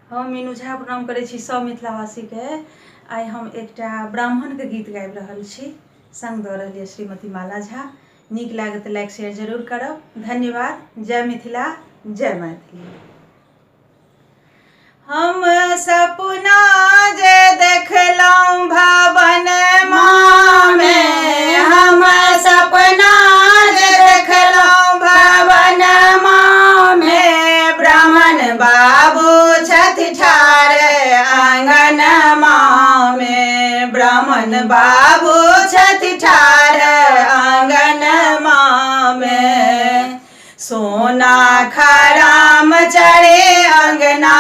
हम मीनू झा प्रणाम करै छी सब मिथिलावासी के। आइ हम एकटा ब्राह्मण के गीत गाबि रहल छी, संग दऽ रहल श्रीमती माला झा। नीक लागत तऽ लाइक शेयर जरूर करब। धन्यवाद। जय मिथिला, जय मैथिली। हम सपना जे देखलहुँ भवन मामे, हम सपना जे देखलहुँ भवन मामे, ब्राह्मण बाबू छथि ठाढ़ आंगन मामे, ब्राह्मण बाबू छथि ठाढ़ आंगन मामे। सोना खराम चढ़े अंगना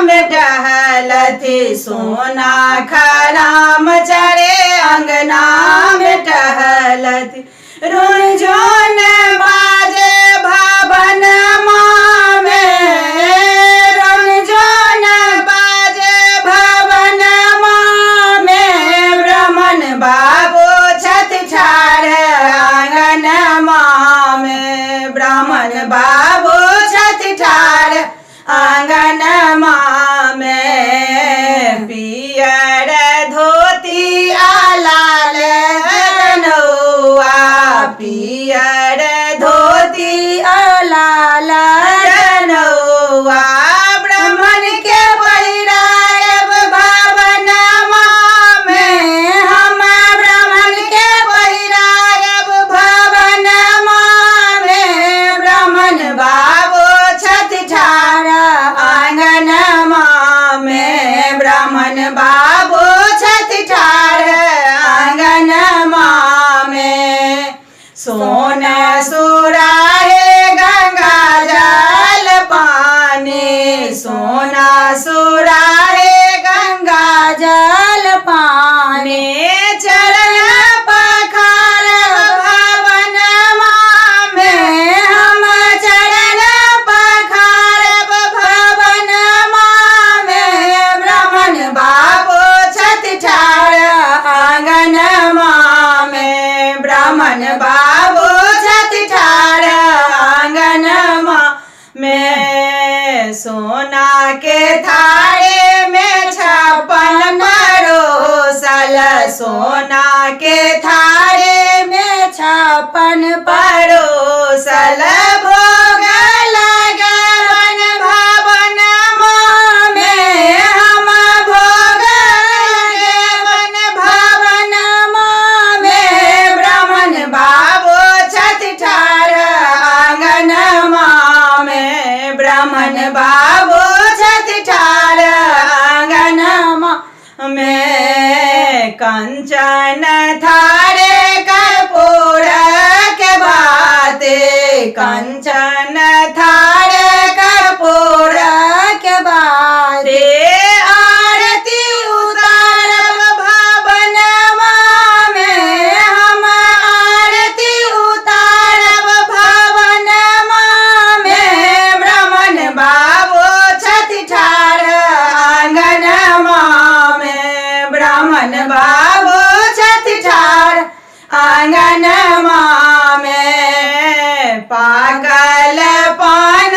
में टहलथि, सोना खराम चढ़े अंगना में टहलथि, रुनझुन बाजे भवन मामे, रुनझुन बाजे भवन मामे, ब्राह्मण बाबू छथि ठाढ़ आंगन मामे, ब्राह्मण बाबू छथि ठाढ़ आंगन मामे। पियर धोती आ लाल जनौआ, पियर धोती आ लाल जनौआ, ब्राह्मण के पहिरायब भवन मामे, हम ब्राह्मण के पहिरायब भवन मामे, ब्राह्मण बाबू छथि ठाढ़ आंगन मामे, ब्राह्मण बाबू छथि ठाढ़ आंगन मामे। सोन सुराहे गंगा जल पानी, सोना सुराहे गंगा जल पानी, चरण पखार भवन मामे, हम चरण पखारब भवन मामे, ब्राह्मण बाबू छथि ठाढ़ आंगन मामे, ब्राह्मण बाबू छथि ठाढ़ आंगन मामे। सोना के थारे में 56 परोसल, सोना के थारे में 56 परोसल, भोग लगवन भवन मामे, हम भोग लगवन भवन मामे, ब्राह्मण बाबू छथि ठाढ़ आंगन मामे, ब्राह्मण बाबू छथि ठाढ़ आंगन मामे। कंचन थारे कर्पूर के बाते, कंचन थारे कर्पूर के बाते, आरती उतारब भवन मामे, हम आरती उतारब भवन मामे, ब्राह्मण बाबू छथि ठाढ़ आंगन मामे, ब्राह्मण बाबू छथि ठाढ़ आंगन मामे। पागल पान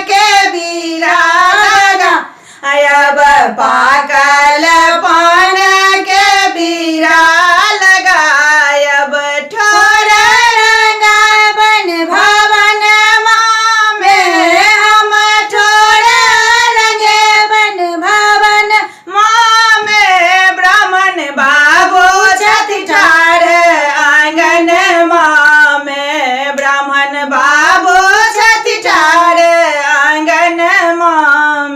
के बीरा अब पागल